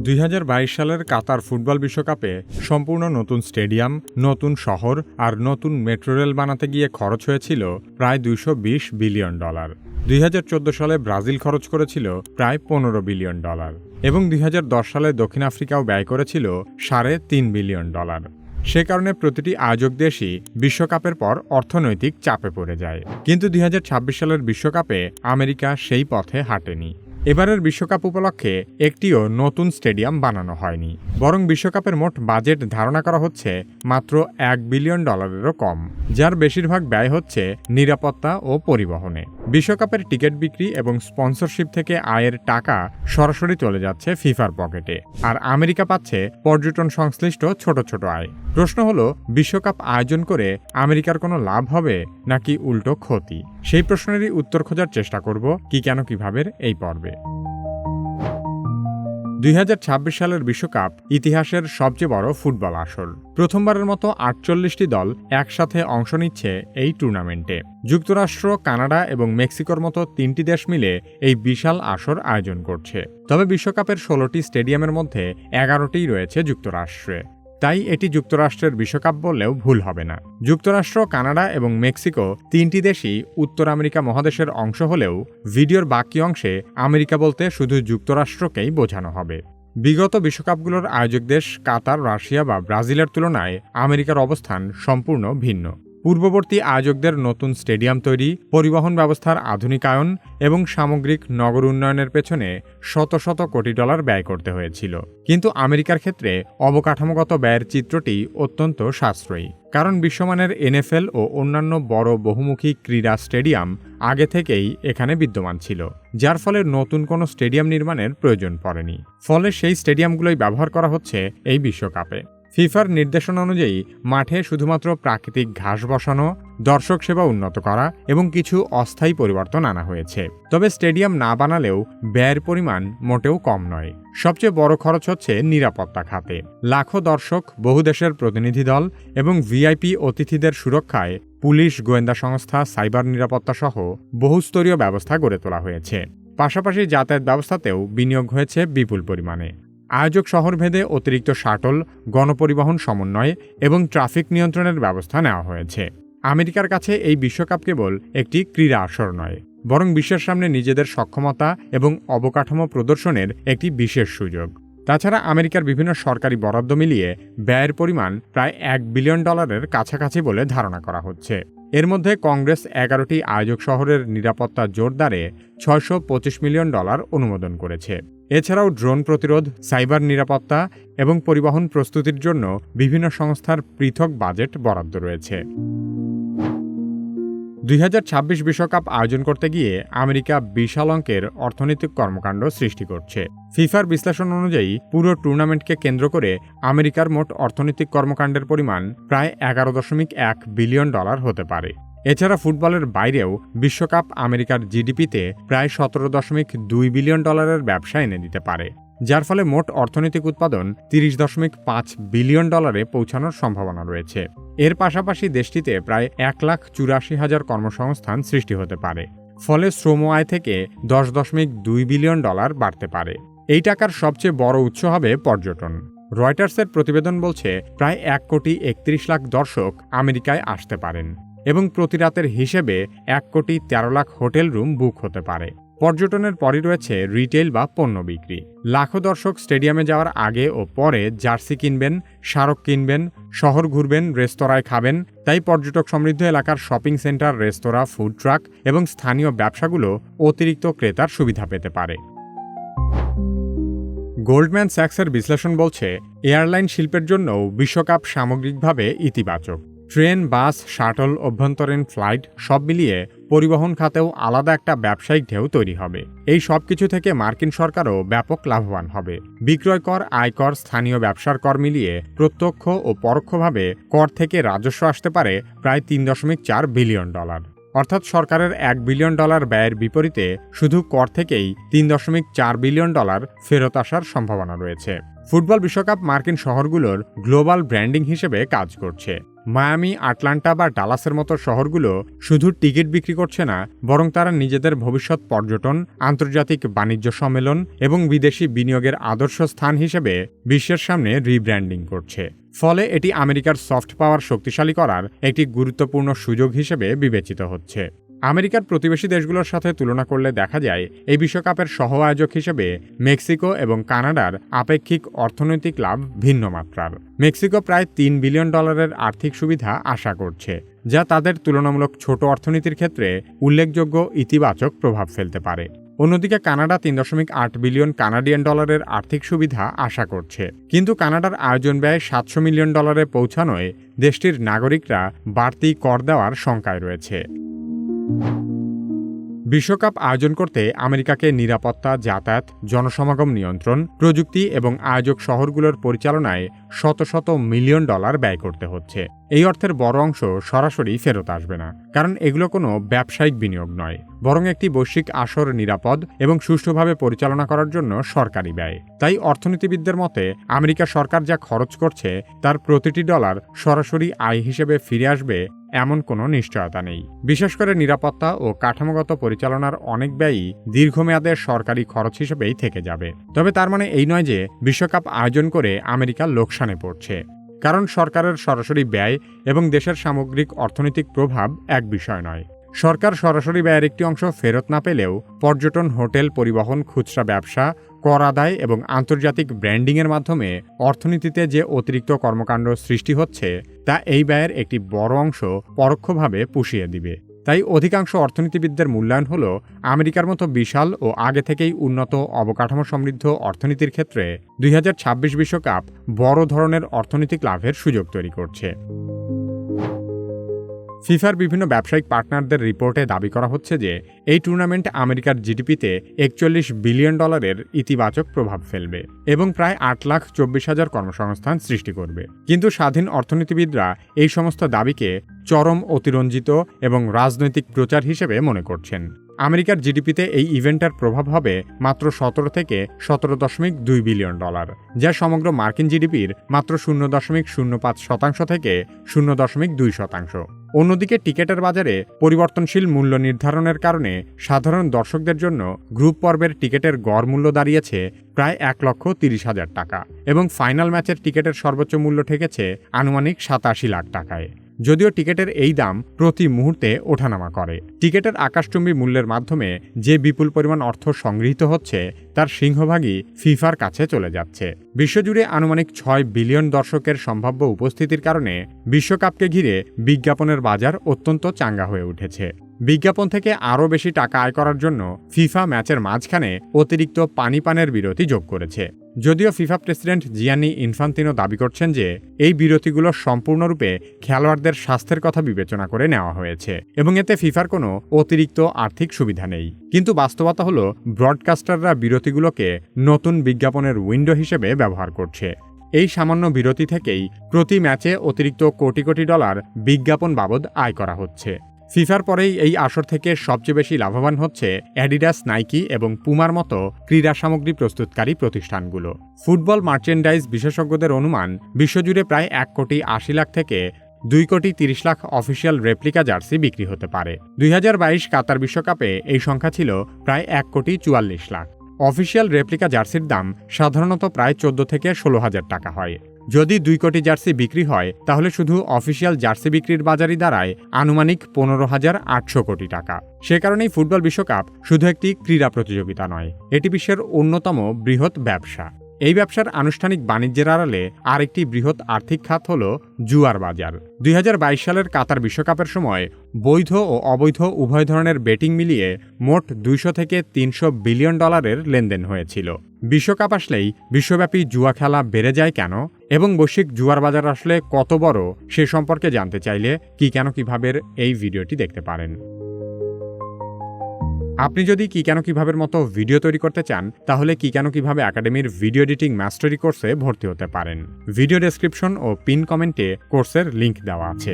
2022 সালের Qatar football বিশ্বকাপে সম্পূর্ণ নতুন স্টেডিয়াম, নতুন শহর আর নতুন মেট্রো রেল বানাতে গিয়ে খরচ হয়েছিল প্রায় $220 বিলিয়ন। 2014 সালে ব্রাজিল খরচ করেছিল প্রায় $15 বিলিয়ন এবং 2010 সালে দক্ষিণ আফ্রিকাও ব্যয় করেছিল $3.5 বিলিয়ন। সে কারণে প্রতিটি আয়োজক দেশই বিশ্বকাপের পর অর্থনৈতিক চাপে পড়ে যায়। কিন্তু 2026 সালের বিশ্বকাপে আমেরিকা সেই পথে হাঁটেনি। এবারের বিশ্বকাপ উপলক্ষে একটিও নতুন স্টেডিয়াম বানানো হয়নি, বরং বিশ্বকাপের মোট বাজেট ধারণা করা হচ্ছে মাত্র $1 বিলিয়নেরও কম, যার বেশিরভাগ ব্যয় হচ্ছে নিরাপত্তা ও পরিবহনে। বিশ্বকাপের টিকিট বিক্রি এবং স্পন্সরশিপ থেকে আয়ের টাকা সরাসরি চলে যাচ্ছে ফিফার পকেটে, আর আমেরিকা পাচ্ছে পর্যটন সংশ্লিষ্ট ছোট ছোট আয়। প্রশ্ন হলো, বিশ্বকাপ আয়োজন করে আমেরিকার কোনো লাভ হবে নাকি উল্টো ক্ষতি? সেই প্রশ্নেরই উত্তর খোঁজার চেষ্টা করব কি কেন কিভাবে এই পর্বে। 2026 সালের বিশ্বকাপ ইতিহাসের সবচেয়ে বড় ফুটবল আসর। প্রথমবারের মতো 48টি দল একসাথে অংশ নিচ্ছে এই টুর্নামেন্টে। যুক্তরাষ্ট্র, কানাডা এবং মেক্সিকোর মতো 3টি দেশ মিলে এই বিশাল আসর আয়োজন করছে। তবে বিশ্বকাপের 16টি স্টেডিয়ামের মধ্যে 11টিই রয়েছে যুক্তরাষ্ট্রে। তাই এটি যুক্তরাষ্ট্রের বিশ্বকাপ বললেও ভুল হবে না। যুক্তরাষ্ট্র, কানাডা এবং মেক্সিকো 3টি দেশই উত্তর আমেরিকা মহাদেশের অংশ হলেও ভিডিওর বাকি অংশে আমেরিকা বলতে শুধু যুক্তরাষ্ট্রকেই বোঝানো হবে। বিগত বিশ্বকাপগুলোর আয়োজক দেশ কাতার, রাশিয়া বা ব্রাজিলের তুলনায় আমেরিকার অবস্থান সম্পূর্ণ ভিন্ন। পূর্ববর্তী আয়োজকদের নতুন স্টেডিয়াম তৈরি, পরিবহন ব্যবস্থার আধুনিকায়ন এবং সামগ্রিক নগর উন্নয়নের পেছনে শত শত কোটি ডলার ব্যয় করতে হয়েছিল। কিন্তু আমেরিকার ক্ষেত্রে অবকাঠামোগত ব্যয়ের চিত্রটি অত্যন্ত সাশ্রয়ী, কারণ বিশ্বমানের NFL ও অন্যান্য বড় বহুমুখী ক্রীড়া স্টেডিয়াম আগে থেকেই এখানে বিদ্যমান ছিল, যার ফলে নতুন কোনো স্টেডিয়াম নির্মাণের প্রয়োজন পড়েনি। ফলে সেই স্টেডিয়ামগুলোই ব্যবহার করা হচ্ছে এই বিশ্বকাপে। ফিফার নির্দেশনা অনুযায়ী মাঠে শুধুমাত্র প্রাকৃতিক ঘাস বসানো, দর্শক সেবা উন্নত করা এবং কিছু অস্থায়ী পরিবর্তন আনা হয়েছে। তবে স্টেডিয়াম না বানালেও ব্যয়ের পরিমাণ মোটেও কম নয়। সবচেয়ে বড় খরচ হচ্ছে নিরাপত্তা খাতে। লাখো দর্শক, বহু দেশের প্রতিনিধি দল এবং VIP অতিথিদের সুরক্ষায় পুলিশ, গোয়েন্দা সংস্থা, সাইবার নিরাপত্তা সহ বহুস্তরীয় ব্যবস্থা গড়ে তোলা হয়েছে। পাশাপাশি যাতায়াত ব্যবস্থাতেও বিনিয়োগ হয়েছে বিপুল পরিমাণে। আয়োজক শহরভেদে অতিরিক্ত শাটল, গণপরিবহন সমন্বয় এবং ট্রাফিক নিয়ন্ত্রণের ব্যবস্থা নেওয়া হয়েছে। আমেরিকার কাছে এই বিশ্বকাপ কেবল একটি ক্রীড়া আসর নয়, বরং বিশ্বের সামনে নিজেদের সক্ষমতা এবং অবকাঠামো প্রদর্শনের একটি বিশেষ সুযোগ। তাছাড়া আমেরিকার বিভিন্ন সরকারি বরাদ্দ মিলিয়ে ব্যয়ের পরিমাণ প্রায় $1 বিলিয়ন কাছাকাছি বলে ধারণা করা হচ্ছে। এর মধ্যে কংগ্রেস 11টি আয়োজক শহরের নিরাপত্তা জোরদারে $625 মিলিয়ন অনুমোদন করেছে। এছাড়াও ড্রোন প্রতিরোধ, সাইবার নিরাপত্তা এবং পরিবহন প্রস্তুতির জন্য বিভিন্ন সংস্থার পৃথক বাজেট বরাদ্দ রয়েছে। 2026 বিশ্বকাপ আয়োজন করতে গিয়ে আমেরিকা বিশাল অঙ্কের অর্থনৈতিক কর্মকাণ্ড সৃষ্টি করছে। ফিফার বিশ্লেষণ অনুযায়ী পুরো টুর্নামেন্টকে কেন্দ্র করে আমেরিকার মোট অর্থনৈতিক কর্মকাণ্ডের পরিমাণ প্রায় $11.1 বিলিয়ন হতে পারে। এছাড়া ফুটবলের বাইরেও বিশ্বকাপ আমেরিকার GDPতে প্রায় $17.2 বিলিয়ন ব্যবসা এনে দিতে পারে, যার ফলে মোট অর্থনৈতিক উৎপাদন $30.5 বিলিয়ন পৌঁছানোর সম্ভাবনা রয়েছে। এর পাশাপাশি দেশটিতে প্রায় 1,84,000 কর্মসংস্থান সৃষ্টি হতে পারে। ফলে শ্রম আয় থেকে $10.2 বিলিয়ন বাড়তে পারে। এই টাকার সবচেয়ে বড় উৎস হবে পর্যটন। রয়টার্সের প্রতিবেদন বলছে প্রায় 1,31,00,000 দর্শক আমেরিকায় আসতে পারেন এবং প্রতি রাতের হিসেবে 1,13,00,000 হোটেল রুম বুক হতে পারে। পর্যটনের পরই রয়েছে রিটেইল বা পণ্য বিক্রি। লাখো দর্শক স্টেডিয়ামে যাওয়ার আগে ও পরে জার্সি কিনবেন, স্মারক কিনবেন, শহর ঘুরবেন, রেস্তোরাঁয় খাবেন। তাই পর্যটক সমৃদ্ধ এলাকার শপিং সেন্টার, রেস্তোরাঁ, ফুড ট্রাক এবং স্থানীয় ব্যবসাগুলো অতিরিক্ত ক্রেতার সুবিধা পেতে পারে। গোল্ডম্যান স্যাক্সের বিশ্লেষণ বলছে এয়ারলাইন শিল্পের জন্যও বিশ্বকাপ সামগ্রিকভাবে ইতিবাচক। ট্রেন, বাস, শাটল, অভ্যন্তরীণ ফ্লাইট সব মিলিয়ে পরিবহন খাতেও আলাদা একটা ব্যবসায়িক ঢেউ তৈরি হবে। এই সব কিছু থেকে মার্কিন সরকারও ব্যাপক লাভবান হবে। বিক্রয় কর, আয়কর, স্থানীয় ব্যবসার কর মিলিয়ে প্রত্যক্ষ ও পরোক্ষভাবে কর থেকে রাজস্ব আসতে পারে প্রায় $3.4 বিলিয়ন। অর্থাৎ সরকারের $1 বিলিয়ন ব্যয়ের বিপরীতে শুধু কর থেকেই $3.4 বিলিয়ন ফেরত আসার সম্ভাবনা রয়েছে। ফুটবল বিশ্বকাপ মার্কিন শহরগুলোর গ্লোবাল ব্র্যান্ডিং হিসেবে কাজ করছে। মায়ামি, আটলান্টা বা ডালাসের মতো শহরগুলো শুধু টিকিট বিক্রি করছে না, বরং তারা নিজেদের ভবিষ্যৎ পর্যটন, আন্তর্জাতিক বাণিজ্য সম্মেলন এবং বিদেশি বিনিয়োগের আদর্শ স্থান হিসেবে বিশ্বের সামনে রিব্র্যান্ডিং করছে। ফলে এটি আমেরিকার সফট পাওয়ার শক্তিশালী করার একটি গুরুত্বপূর্ণ সুযোগ হিসেবে বিবেচিত হচ্ছে। আমেরিকার প্রতিবেশী দেশগুলোর সাথে তুলনা করলে দেখা যায় এই বিশ্বকাপের সহ আয়োজক হিসেবে মেক্সিকো এবং কানাডার আপেক্ষিক অর্থনৈতিক লাভ ভিন্ন মাত্রার। মেক্সিকো প্রায় $3 বিলিয়ন আর্থিক সুবিধা আশা করছে, যা তাদের তুলনামূলক ছোট অর্থনীতির ক্ষেত্রে উল্লেখযোগ্য ইতিবাচক প্রভাব ফেলতে পারে। অন্যদিকে কানাডা $3.8 বিলিয়ন কানাডিয়ান ডলারের আর্থিক সুবিধা আশা করছে, কিন্তু কানাডার আয়োজন ব্যয় $700 মিলিয়ন পৌঁছানোয় দেশটির নাগরিকরা বাড়তি কর দেওয়ার শঙ্কায় রয়েছে। বিশ্বকাপ আয়োজন করতে আমেরিকাকে নিরাপত্তা, যাতায়াত, জনসমাগম নিয়ন্ত্রণ, প্রযুক্তি এবং আয়োজক শহরগুলোর পরিচালনায় শত শত মিলিয়ন ডলার ব্যয় করতে হচ্ছে। এই অর্থের বড় অংশ সরাসরি ফেরত আসবে না, কারণ এগুলো কোনো ব্যবসায়িক বিনিয়োগ নয়, বরং একটি বৈশ্বিক আসর নিরাপদ এবং সুষ্ঠুভাবে পরিচালনা করার জন্য সরকারি ব্যয়। তাই অর্থনীতিবিদদের মতে আমেরিকা সরকার যা খরচ করছে তার প্রতিটি ডলার সরাসরি আয় হিসেবে ফিরে আসবে এমন কোনো নিশ্চয়তা নেই। বিশেষ করে নিরাপত্তা ও কাঠামোগত পরিচালনার অনেক ব্যয়ই দীর্ঘমেয়াদে সরকারি খরচ হিসেবেই থেকে যাবে। তবে তার মানে এই নয় যে বিশ্বকাপ আয়োজন করে আমেরিকা লোকসানে পড়ছে, কারণ সরকারের সরাসরি ব্যয় এবং দেশের সামগ্রিক অর্থনৈতিক প্রভাব এক বিষয় নয়। সরকার সরাসরি ব্যয়ের একটি অংশ ফেরত না পেলেও পর্যটন, হোটেল, পরিবহন, খুচরা ব্যবসা, কর আদায় এবং আন্তর্জাতিক ব্র্যান্ডিংয়ের মাধ্যমে অর্থনীতিতে যে অতিরিক্ত কর্মকাণ্ড সৃষ্টি হচ্ছে তা এই ব্যয়ের একটি বড় অংশ পরোক্ষভাবে পুষিয়ে দিবে। তাই অধিকাংশ অর্থনীতিবিদদের মূল্যায়ন হল আমেরিকার মতো বিশাল ও আগে থেকেই উন্নত অবকাঠামো সমৃদ্ধ অর্থনীতির ক্ষেত্রে 2026 বিশ্বকাপ বড় ধরনের অর্থনৈতিক লাভের সুযোগ তৈরি করছে। ফিফার বিভিন্ন ব্যবসায়িক পার্টনারদের রিপোর্টে দাবি করা হচ্ছে যে এই টুর্নামেন্ট আমেরিকার জিডিপিতে $41 বিলিয়ন ইতিবাচক প্রভাব ফেলবে এবং প্রায় 8,24,000 কর্মসংস্থান সৃষ্টি করবে। কিন্তু স্বাধীন অর্থনীতিবিদরা এই সমস্ত দাবিকে চরম অতিরঞ্জিত এবং রাজনৈতিক প্রচার হিসেবে মনে করছেন। আমেরিকার জিডিপিতে এই ইভেন্টের প্রভাব হবে মাত্র 17 থেকে $17.2 বিলিয়ন, যা সমগ্র মার্কিন জিডিপির মাত্র 0.05% থেকে 0.2%। অন্যদিকে টিকেটের বাজারে পরিবর্তনশীল মূল্য নির্ধারণের কারণে সাধারণ দর্শকদের জন্য গ্রুপ পর্বের টিকেটের গড় মূল্য দাঁড়িয়েছে প্রায় $1,30,000 এবং ফাইনাল ম্যাচের টিকেটের সর্বোচ্চ মূল্য ঠেকেছে আনুমানিক $87 লাখ। যদিও টিকেটের এই দাম প্রতি মুহূর্তে ওঠানামা করে। টিকেটের আকাশচুম্বী মূল্যের মাধ্যমে যে বিপুল পরিমাণ অর্থ সংগৃহীত হচ্ছে তার সিংহভাগই ফিফার কাছে চলে যাচ্ছে। বিশ্বজুড়ে আনুমানিক 6 বিলিয়ন দর্শকের সম্ভাব্য উপস্থিতির কারণে বিশ্বকাপকে ঘিরে বিজ্ঞাপনের বাজার অত্যন্ত চাঙ্গা হয়ে উঠেছে। বিজ্ঞাপন থেকে আরও বেশি টাকা আয় করার জন্য ফিফা ম্যাচের মাঝখানে অতিরিক্ত পানিপানের বিরতি যোগ করেছে। যদিও ফিফা প্রেসিডেন্ট জিয়ানি ইনফান্তিনো দাবি করছেন যে এই বিরতিগুলো সম্পূর্ণরূপে খেলোয়াড়দের স্বাস্থ্যের কথা বিবেচনা করে নেওয়া হয়েছে এবং এতে ফিফার কোনো অতিরিক্ত আর্থিক সুবিধা নেই। কিন্তু বাস্তবতা হলো ব্রডকাস্টাররা বিরতিগুলোকে নতুন বিজ্ঞাপনের উইন্ডো হিসেবে ব্যবহার করছে। এই সামান্য বিরতি থেকেই প্রতি ম্যাচে অতিরিক্ত কোটি কোটি ডলার বিজ্ঞাপন বাবদ আয় করা হচ্ছে। ফিফার পরেই এই আসর থেকে সবচেয়ে বেশি লাভবান হচ্ছে অ্যাডিডাস, নাইকি এবং পুমার মতো ক্রীড়া সামগ্রী প্রস্তুতকারী প্রতিষ্ঠানগুলো। ফুটবল মার্চেন্ডাইজ বিশেষজ্ঞদের অনুমান বিশ্বজুড়ে প্রায় 1,80,00,000 থেকে 2,30,00,000 অফিসিয়াল রেপ্লিকা জার্সি বিক্রি হতে পারে। 2022 কাতার বিশ্বকাপে এই সংখ্যা ছিল প্রায় 1,44,00,000। অফিসিয়াল রেপ্লিকা জার্সির দাম সাধারণত প্রায় 14 থেকে 16,000 টাকা হয়। যদি 2 কোটি জার্সি বিক্রি হয় তাহলে শুধু অফিসিয়াল জার্সি বিক্রির বাজারই দাঁড়ায় আনুমানিক 15,800 কোটি টাকা। সে কারণেই ফুটবল বিশ্বকাপ শুধু একটি ক্রীড়া প্রতিযোগিতা নয়, এটি বিশ্বের অন্যতম বৃহৎ ব্যবসা। এই ব্যবসার আনুষ্ঠানিক বাণিজ্যের আড়ালে আরেকটি বৃহৎ আর্থিক খাত হল জুয়ার বাজার। 2022 সালের কাতার বিশ্বকাপের সময় বৈধ ও অবৈধ উভয় ধরনের বেটিং মিলিয়ে মোট 200 থেকে 300 বিলিয়ন ডলারের লেনদেন হয়েছিল। বিশ্বকাপ আসলেই বিশ্বব্যাপী জুয়া খেলা বেড়ে যায় কেন এবং বৈশ্বিক জুয়ার বাজার আসলে কত বড় সে সম্পর্কে জানতে চাইলে কি কেন কিভাবে এই ভিডিওটি দেখতে পারেন। আপনি যদি কি কেন কিভাবের মতো ভিডিও তৈরি করতে চান তাহলে কি কেন কিভাবে একাডেমির ভিডিও এডিটিং মাস্টারি কোর্সে ভর্তি হতে পারেন। ভিডিও ডেসক্রিপশন ও পিন কমেন্টে কোর্সের লিংক দেওয়া আছে।